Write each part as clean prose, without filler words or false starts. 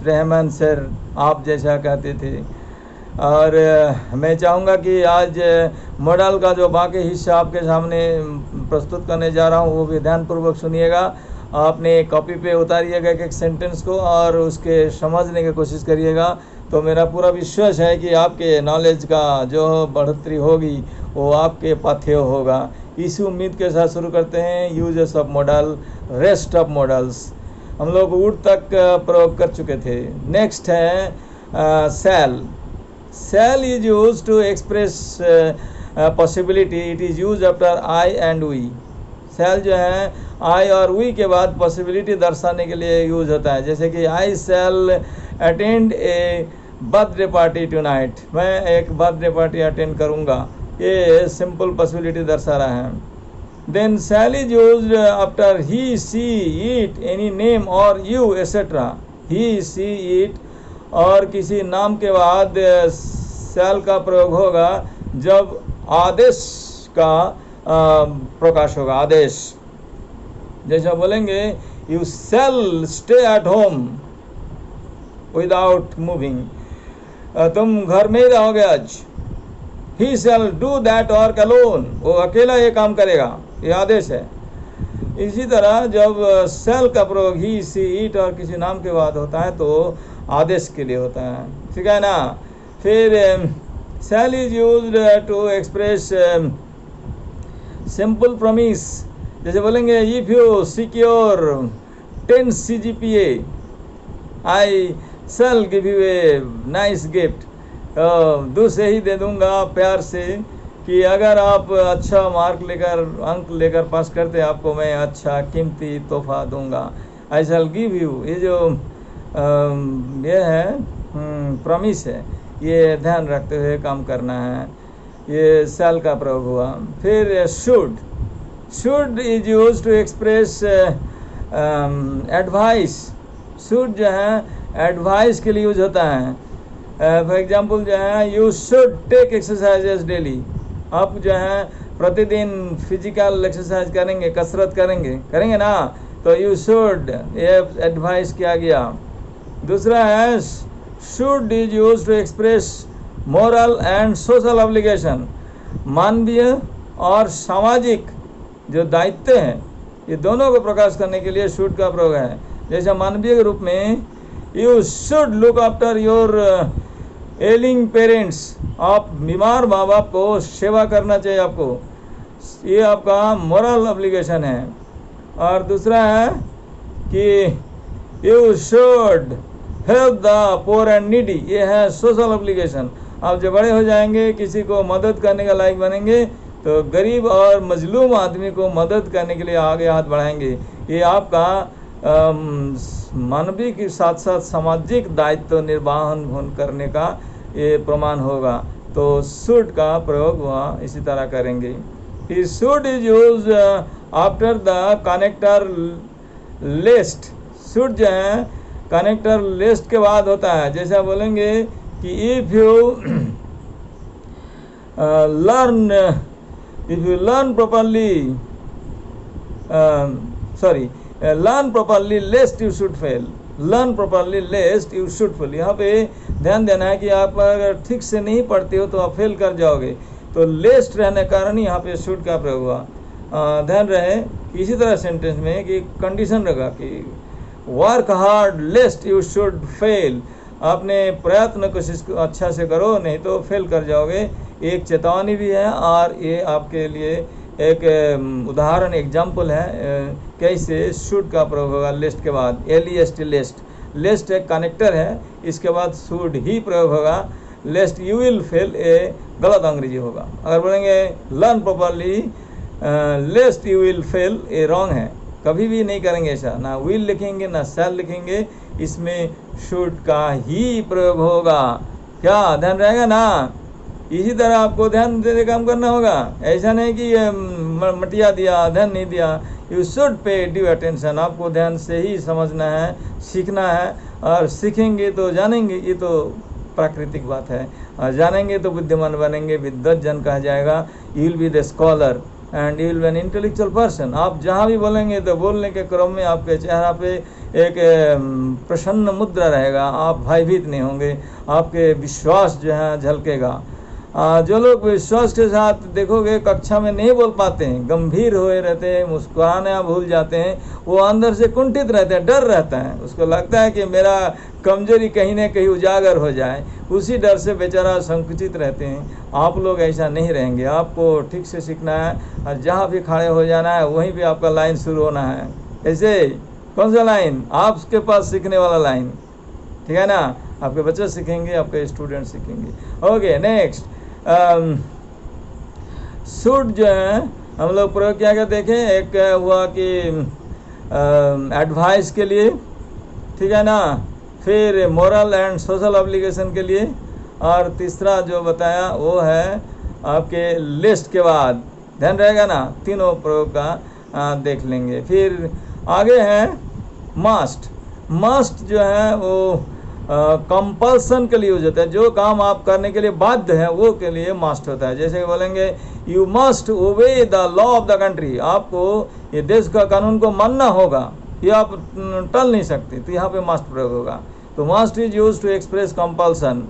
Rahman sir आप जैसा कहते थे। और मैं चाहूँगा कि आज मॉडल का जो बाकी हिस्सा आपके सामने प्रस्तुत करने जा रहा हूँ वो भी ध्यानपूर्वक सुनिएगा। आपने कॉपी पे उतारिएगा एक एक सेंटेंस को और उसके समझने की कोशिश करिएगा। तो मेरा पूरा विश्वास है कि आपके नॉलेज का जो बढ़ोतरी होगी वो आपके पाथेय होगा। इसी उम्मीद के साथ शुरू करते हैं। Uses of model, rest of models हम लोग वुड तक प्रयोग कर चुके थे। नेक्स्ट है cell. Shall is used to express possibility. It is used after I and we. Shall जो है I और we के बाद possibility दर्शाने के लिए यूज होता है। जैसे कि I shall attend a birthday party tonight. मैं एक बर्थडे पार्टी अटेंड करूँगा। ये सिंपल पॉसिबिलिटी दर्शा रहा है। Then shall is used after he, she, it, any name or you etc. He, she, it और किसी नाम के बाद शैल का प्रयोग होगा जब आदेश का प्रकाश होगा। आदेश जैसा बोलेंगे you shall stay at home without moving, तुम घर में ही रहोगे आज। He shall do that work alone, वो अकेला ये काम करेगा, ये आदेश है। इसी तरह जब शैल का प्रयोग ही, सी, इट और किसी नाम के बाद होता है तो आदेश के लिए होता है। ठीक है ना। फिर shall is used to express simple promise. जैसे बोलेंगे if you secure 10 CGPA I shall give you a nice gift. दूर से ही दे दूंगा प्यार से कि अगर आप अच्छा मार्क लेकर अंक लेकर पास करते आपको मैं अच्छा कीमती तोहफा दूंगा। आई शैल गिव यू, ये जो ये है प्रॉमिस है, ये ध्यान रखते हुए काम करना है। ये शैल का प्रयोग हुआ। फिर should. Should is use to express advice. Should जो है एडवाइस के लिए यूज होता है। फॉर एग्जांपल जो है you should take exercises daily. आप जो है प्रतिदिन फिजिकल एक्सरसाइज करेंगे, कसरत करेंगे ना, तो यू शुड, ये एडवाइस किया गया। दूसरा है should is use to express moral and social obligation. मानवीय और सामाजिक जो दायित्व हैं ये दोनों को प्रकाश करने के लिए शुड का प्रयोग है। जैसे मानवीय के रूप में you should look after your ailing parents, आप बीमार माँ बाप को सेवा करना चाहिए आपको, ये आपका मोरल ऑब्लिगेशन है। और दूसरा है कि you should help the poor and needy, ये है सोशल ऑब्लिगेशन। आप जब बड़े हो जाएंगे किसी को मदद करने का लायक बनेंगे तो गरीब और मजलूम आदमी को मदद करने के लिए आगे हाथ बढ़ाएंगे। ये आपका मानवीय के साथ साथ सामाजिक दायित्व निर्वाहन करने का ये प्रमाण होगा। तो शुड का प्रयोग हुआ इसी तरह करेंगे। फिर should is use after the connector list. Should जो है कनेक्टर लिस्ट के बाद होता है। जैसे बोलेंगे कि if you learn properly लेस्ट you should fail. Learn properly लेस्ट you should fail, यहाँ पे ध्यान देना है कि आप अगर ठीक से नहीं पढ़ते हो तो आप फेल कर जाओगे। तो लेस्ट रहने के कारण यहाँ पे शुड का प्रयोग हुआ। ध्यान रहे कि इसी तरह सेंटेंस में कि कंडीशन रहेगा कि work hard लेस्ट you should fail, आपने प्रयत्न कोशिश अच्छा से करो नहीं तो फेल कर जाओगे। एक चेतावनी भी है और ये आपके लिए एक उदाहरण एग्जाम्पल है कैसे शुड का प्रयोग होगा लिस्ट के बाद। LEST लिस्ट, लिस्ट एक कनेक्टर है, इसके बाद शुड ही प्रयोग होगा। लेस्ट यू विल फेल ए गलत अंग्रेजी होगा। अगर बोलेंगे learn properly लेस्ट you will fail, A wrong है, कभी भी नहीं करेंगे ऐसा। ना विल लिखेंगे ना शैल लिखेंगे, इसमें शुड का ही प्रयोग होगा। क्या ध्यान रहेगा ना। इसी तरह आपको ध्यान देने काम करना होगा। ऐसा नहीं कि मटिया दिया ध्यान नहीं दिया। You should pay due attention, आपको ध्यान से ही समझना है, सीखना है। और सीखेंगे तो जानेंगे, ये तो प्राकृतिक बात है। और जानेंगे तो बुद्धिमान बनेंगे, विद्वत जन कहा जाएगा। You will be the scholar. And you will be an intellectual person. आप जहाँ भी बोलेंगे तो बोलने के क्रम में आपके चेहरा पे एक प्रसन्न मुद्रा रहेगा, आप भयभीत नहीं होंगे, आपके विश्वास जो है झलकेगा। जो लोग विश्वास के साथ देखोगे कक्षा में नहीं बोल पाते हैं, गंभीर हुए रहते हैं, मुस्कुराना भूल जाते हैं, वो अंदर से कुंठित रहते हैं, डर रहता है, उसको लगता है कि मेरा कमजोरी कहीं ना कहीं उजागर हो जाए, उसी डर से बेचारा संकुचित रहते हैं। आप लोग ऐसा नहीं रहेंगे, आपको ठीक से सीखना है और जहाँ भी खड़े हो जाना है वहीं पे आपका लाइन शुरू होना है। ऐसे कौन सा लाइन? आपके पास सीखने वाला लाइन, ठीक है ना? आपके बच्चे सीखेंगे, आपके स्टूडेंट सीखेंगे। ओके, नेक्स्ट शुड जो है हम लोग प्रयोग किया गया, देखें। एक हुआ कि एडवाइस के लिए, ठीक है ना, फिर मोरल एंड सोशल ऑब्लिगेशन के लिए, और तीसरा जो बताया वो है आपके लिस्ट के बाद। ध्यान रहेगा ना, तीनों प्रयोग का देख लेंगे। फिर आगे है मस्ट। मस्ट जो है वो कंपल्सन के लिए यूज होता है, जो काम आप करने के लिए बाध्य है वो के लिए मस्ट होता है। जैसे कि बोलेंगे you must obey the law of the country, आपको ये देश का कानून को मानना होगा, ये आप टल नहीं सकते, तो यहाँ पे मस्ट प्रयोग होगा। तो must is use to express compulsion,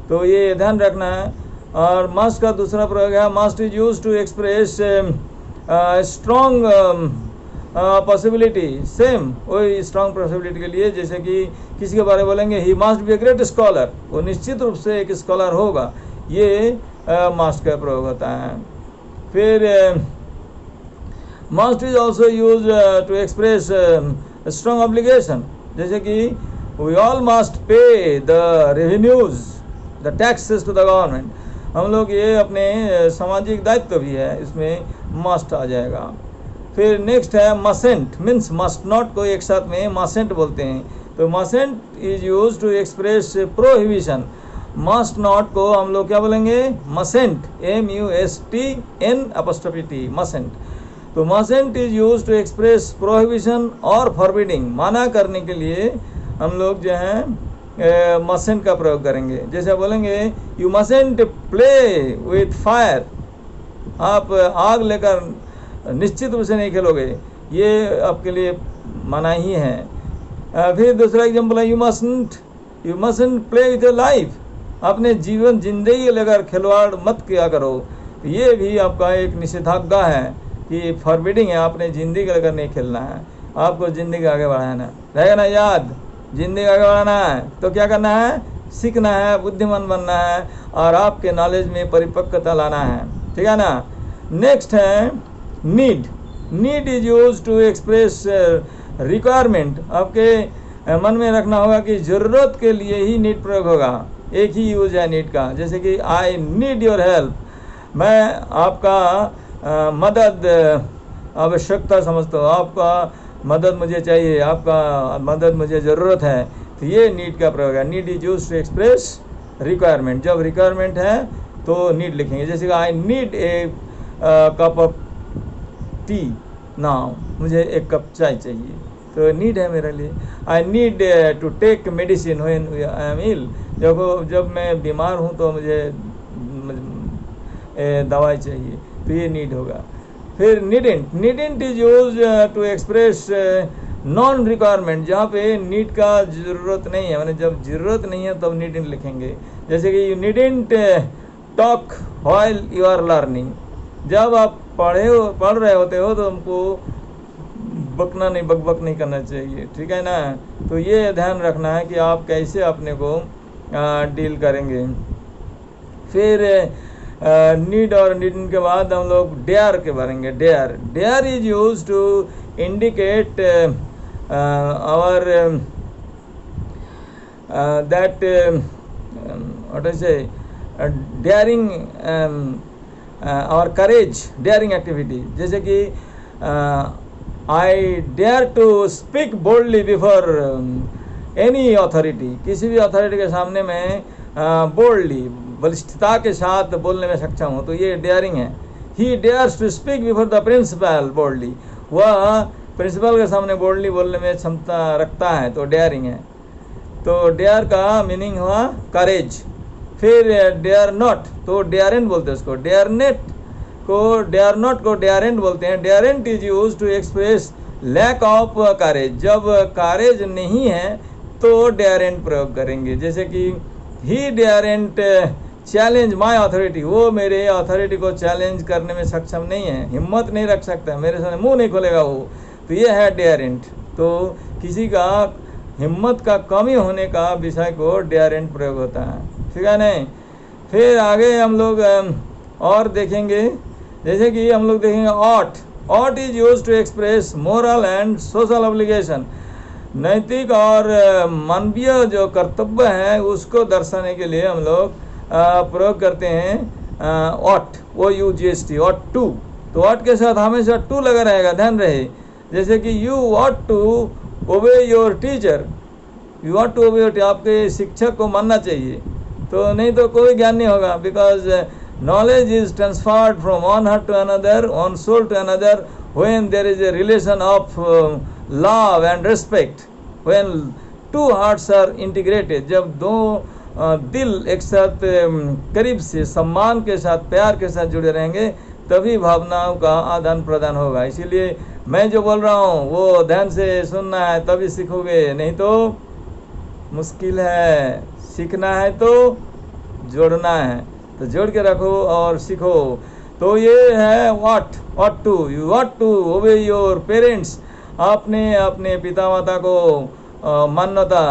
तो ये ध्यान रखना है। और मस्ट का दूसरा प्रयोग है must is use to express strong possibility, same वही स्ट्रॉन्ग पॉसिबिलिटी के लिए। जैसे कि किसी के बारे में बोलेंगे he must be a great scholar, वो निश्चित रूप से एक स्कॉलर होगा, ये मस्ट का प्रयोग होता है। फिर must is also use to express strong obligation, जैसे कि we all must pay the revenues the taxes to the government, हम लोग ये अपने सामाजिक दायित्व भी है, इसमें मस्ट आ जाएगा। फिर नेक्स्ट है मसेंट, मीन्स मस्ट नॉट को एक साथ में मसेंट बोलते हैं, तो mustn't is use to express prohibition. Must not को हम लोग क्या बोलेंगे? Mustn't, MUSTN', mustn't. तो mustn't is use to express prohibition और फॉरबिडिंग, माना करने के लिए हम लोग जो है मसेंट का प्रयोग करेंगे। जैसे बोलेंगे यू मसेंट प्ले विथ फायर, आप आग लेकर निश्चित रूप से नहीं खेलोगे, ये आपके लिए मनाही है। फिर दूसरा एग्जाम्पल है you mustn't play with your life, अपने जीवन जिंदगी लेकर खिलवाड़ मत किया करो, ये भी आपका एक निषेधाज्ञा है कि फॉरबिडिंग है, आपने जिंदगी लेकर नहीं खेलना है, आपको जिंदगी आगे बढ़ाना रहेगा ना, याद, जिंदगी आगे बढ़ाना है तो क्या करना है? सीखना है, बुद्धिमान बनना है और आपके नॉलेज में परिपक्वता लाना है, ठीक है ना। नेक्स्ट है need. Need is use to express requirement, आपके मन में रखना होगा कि ज़रूरत के लिए ही नीड प्रयोग होगा, एक ही यूज है नीड का। जैसे कि आई नीड योर हेल्प, मैं आपका मदद आवश्यकता समझता हूँ, आपका मदद मुझे चाहिए, आपका मदद मुझे ज़रूरत है, तो ये नीड का प्रयोग है। Need is use to express requirement, जब रिक्वायरमेंट है तो नीड लिखेंगे। जैसे कि I need a cup of tea now, मुझे एक कप चाय चाहिए, तो नीड है मेरे लिए। I need to take medicine when I am ill, जब मैं बीमार हूँ तो मुझे दवाई चाहिए, तो ये नीड होगा। फिर needn't is use to express non requirement, जहाँ पे नीड का ज़रूरत नहीं है, मैंने जब ज़रूरत नहीं है तब नीडेंट लिखेंगे। जैसे कि you needn't talk while you are learning, जब आप पढ़ रहे होते हो तो हमको बकना नहीं, बक नहीं करना चाहिए, ठीक है ना। तो ये ध्यान रखना है कि आप कैसे अपने को डील करेंगे। फिर नीड और नीड के बाद हम लोग डेयर के बारेंगे। Dare is use to indicate our that what I say daring और करेज, डेयरिंग एक्टिविटी। जैसे कि I dare to speak boldly before any authority, किसी भी अथॉरिटी के सामने मैं बोल्डली, बलिष्ठता के साथ बोलने में सक्षम हूँ, तो ये डेयरिंग है। He dares to speak before the principal boldly, वह प्रिंसिपल के सामने बोल्डली बोलने में क्षमता रखता है, तो डेयरिंग है। तो डेयर का मीनिंग हुआ करेज। फिर डेयर नॉट, तो डेयरन बोलते हैं उसको। डेयर नेट को डेयर नॉट को डेयरेंट बोलते हैं। Daren't is use to express lack of courage. जब करेज नहीं है तो डेयरेंट प्रयोग करेंगे। जैसे कि ही डेयरेंट चैलेंज माई अथॉरिटी, वो मेरे अथॉरिटी को चैलेंज करने में सक्षम नहीं है, हिम्मत नहीं रख सकता, मेरे सामने मुंह नहीं खोलेगा वो, तो ये है डेयरेंट। तो किसी का हिम्मत का कमी होने का विषय को डेयरेंट प्रयोग होता है, ठीक है नहीं। फिर आगे हम लोग और देखेंगे, जैसे कि हम लोग देखेंगे ought. Ought is use to express moral and social obligation. नैतिक और मानवीय जो कर्तव्य है उसको दर्शाने के लिए हम लोग प्रयोग करते हैं ought, O U G H T, ought to. तो ऑट के साथ हमेशा टू लगा रहेगा, ध्यान रहे। जैसे कि you ought to obey your teacher, you ought to obey your, आपके शिक्षक को मानना चाहिए, तो नहीं तो कोई ज्ञान नहीं होगा। Because knowledge is transferred from one heart to another, one soul to another, when there is a relation of love and respect, when two hearts are integrated. जब दो दिल एक साथ करीब से सम्मान के साथ, प्यार के साथ जुड़े रहेंगे, तभी भावनाओं का आदान प्रदान होगा। इसीलिए मैं जो बोल रहा हूँ वो ध्यान से सुनना है, तभी सीखोगे, नहीं तो मुश्किल है। सीखना है तो जोड़ना है, तो जोड़ के रखो और सीखो। तो ये है what ought to. You ought to obey your parents, आपने अपने पिता माता को मान्यता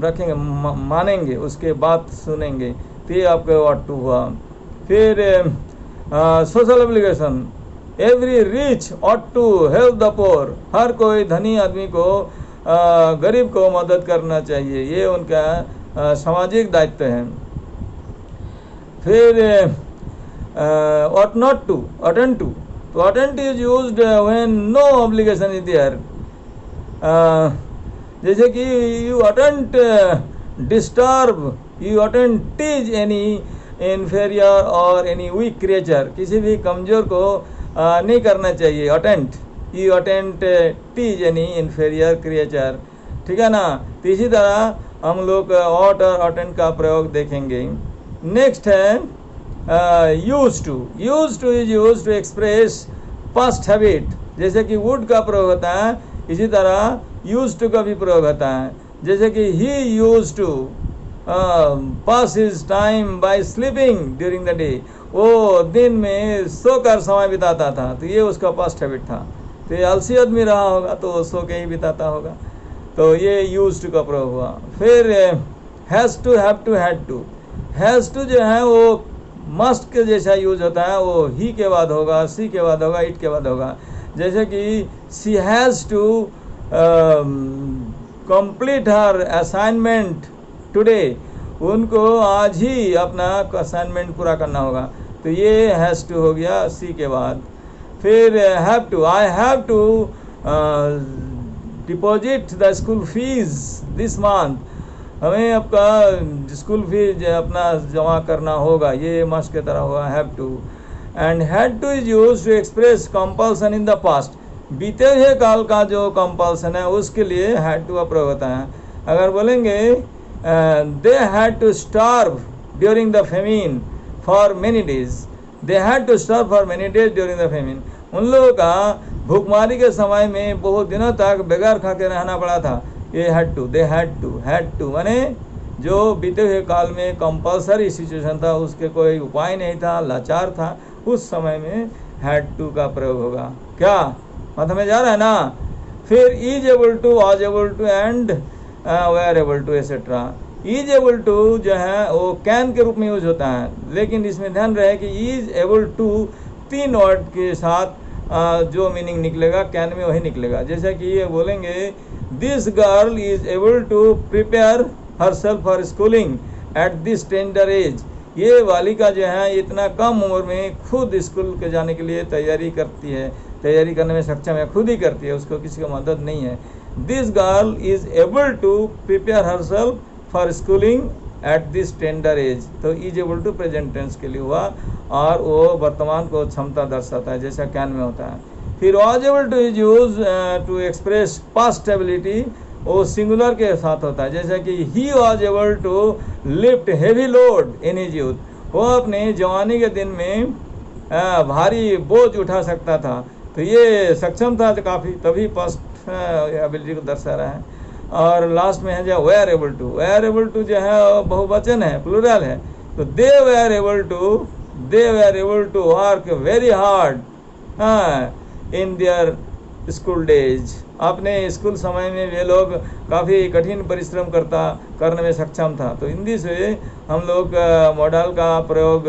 रखेंगे, मानेंगे, उसके बात सुनेंगे, तो ये आपका ऑट टू हुआ। फिर social obligation, every rich ought to help the poor, हर कोई धनी आदमी को गरीब को मदद करना चाहिए, ये उनका सामाजिक दायित्व है। फिर ought not to, attend to, तो attend is used when no obligation is there। जैसे कि you attend disturb, you attend teach any inferior or any weak creature, किसी भी कमजोर को नहीं करना चाहिए attend, you attend teach any inferior creature, ठीक है ना। तो इसी तरह हम लोग ought और attend का प्रयोग देखेंगे। नेक्स्ट है use to. Use to is use to express past habit. जैसे कि वुड का प्रयोग होता है, इसी तरह यूज टू का भी प्रयोग होता है। जैसे कि he use to pass his time by sleeping during the day, वो दिन में सोकर समय बिताता था, तो ये उसका पास्ट हैबिट था। तो ये आलसी आदमी रहा होगा तो सो के ही बिताता होगा, तो ये यूज टू का प्रयोग हुआ। फिर has to, have to, had to. Has to जो है वो मस्ट के जैसा यूज होता है, वो ही के बाद होगा, सी के बाद होगा, इट के बाद होगा। जैसे कि she has to complete her assignment today, उनको आज ही अपना असाइनमेंट पूरा करना होगा, तो ये हैज़ टू हो गया सी के बाद। फिर have to, I have to deposit the school fees this month, हमें आपका स्कूल फीस अपना जमा करना होगा, ये मस्ट की तरह हुआ have to. And had to is use to express compulsion in the past, बीते हुए काल का जो कंपल्सन है उसके लिए हैड टू का प्रयोग होता है। अगर बोलेंगे they had to starve during the famine for many days, they had to starve for many days during the famine, उन लोगों का भूखमारी के समय में बहुत दिनों तक बेगार खा के रहना पड़ा था, ये had to, they had to माने जो बीते हुए काल में कंपल्सरी सिचुएशन था, उसके कोई उपाय नहीं था, लाचार था, उस समय में हैड टू का प्रयोग होगा। क्या मतलब में जा रहा है ना। फिर is able to, was able to and were able to etcetera. Is able to जो है वो कैन के रूप में यूज होता है, लेकिन इसमें ध्यान रहे कि इज एबल टू तीन वर्ड के साथ जो मीनिंग निकलेगा कैन में वही निकलेगा। जैसे कि ये बोलेंगे this girl is able to prepare herself for schooling at this tender age, ये बालिका जो है इतना कम उम्र में खुद स्कूल के जाने के लिए तैयारी करती है, तैयारी करने में सक्षम है, खुद ही करती है, उसको किसी का मदद नहीं है। This girl is able to prepare herself for schooling at this tender age, तो is able to present tense के लिए हुआ और वो वर्तमान को क्षमता दर्शाता है जैसा कैन में होता है। फिर was able to is use to express past ability, वो सिंगुलर के साथ होता है। जैसे कि he was able to lift heavy load in his youth, वो अपने जवानी के दिन में भारी बोझ उठा सकता था। तो ये सक्षम था तो काफ़ी, तभी फर्स्ट एबिलिटी को दर्शा रहा है। और लास्ट में है जो वेयर एबल टू जो है बहुवचन है, प्लूरल है। तो they were able to work very hard in their school days. अपने स्कूल समय में वे लोग काफ़ी कठिन परिश्रम करने में सक्षम था। तो हिंदी से हम लोग मॉडल का प्रयोग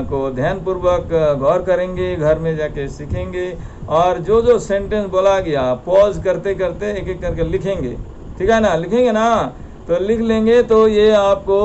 को ध्यानपूर्वक गौर करेंगे, घर में जाके सीखेंगे, और जो जो सेंटेंस बोला गया पॉज करते करते एक एक करके लिखेंगे। ठीक है ना, लिखेंगे ना, तो लिख लेंगे तो ये आपको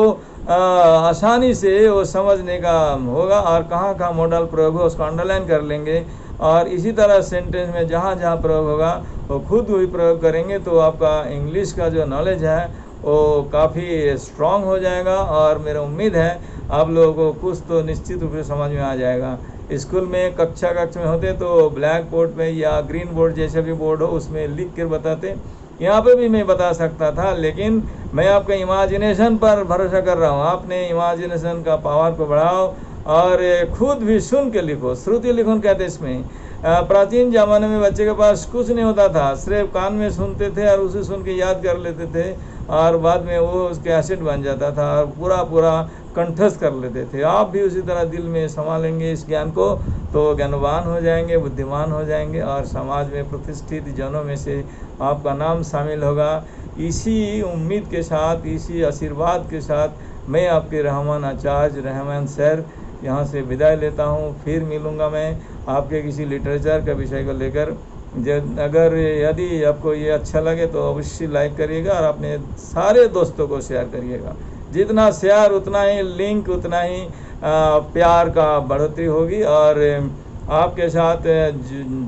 आसानी से वो समझने का होगा। और कहाँ कहाँ मॉडल प्रयोग हो उसको अंडरलाइन कर लेंगे, और इसी तरह सेंटेंस में जहाँ जहाँ प्रयोग होगा वो खुद भी प्रयोग करेंगे। तो आपका इंग्लिश का जो नॉलेज है वो काफ़ी स्ट्रांग हो जाएगा। और मेरा उम्मीद है आप लोगों को कुछ तो निश्चित रूप से समझ में आ जाएगा। स्कूल में कक्षा में होते तो ब्लैक बोर्ड में या ग्रीन बोर्ड जैसे भी बोर्ड हो उसमें लिख कर बताते, यहाँ पे भी मैं बता सकता था, लेकिन मैं आपके इमेजिनेशन पर भरोसा कर रहा हूँ। आपने इमेजिनेशन का पावर को बढ़ाओ और खुद भी सुन के लिखो। श्रुति लिखन कहते हैं इसमें। प्राचीन ज़माने में बच्चे के पास कुछ नहीं होता था, सिर्फ कान में सुनते थे और उसे सुन के याद कर लेते थे, और बाद में वो उसके एसिड बन जाता था और पूरा कंठस्थ कर लेते थे। आप भी उसी तरह दिल में संभालेंगे इस ज्ञान को तो ज्ञानवान हो जाएंगे, बुद्धिमान हो जाएंगे, और समाज में प्रतिष्ठित जनों में से आपका नाम शामिल होगा। इसी उम्मीद के साथ, इसी आशीर्वाद के साथ मैं आपके रहमान आचार्य रहमान सर यहाँ से विदाई लेता हूँ। फिर मिलूँगा मैं आपके किसी लिटरेचर के विषय को लेकर। अगर यदि आपको ये अच्छा लगे तो अवश्य लाइक करिएगा और अपने सारे दोस्तों को शेयर करिएगा। जितना शेयर उतना ही लिंक, उतना ही प्यार का बढ़ोतरी होगी। और आपके साथ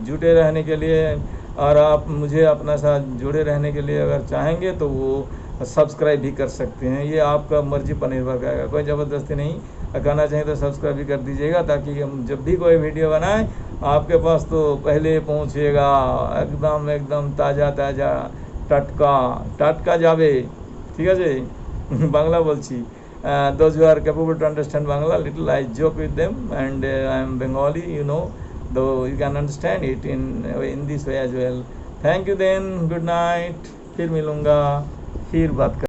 जुड़े रहने के लिए, और आप मुझे अपना साथ जुड़े रहने के लिए अगर चाहेंगे तो वो सब्सक्राइब भी कर सकते हैं। ये आपका मर्जी पर निर्भर करेगा, कोई ज़बरदस्ती नहीं। करना चाहिए तो सब्सक्राइब भी कर दीजिएगा, ताकि हम जब भी कोई वीडियो बनाएं आपके पास तो पहले पहुंचेगा। एकदम ताज़ा টাটকা যাবে। ঠিক আছে, বাংলা বলছি। Those who are capable to understand Bangla, little I joke with them, and I am Bengali, though you can understand it in this way as well. Thank you then, good night, फिर मिलूँगा, फिर बात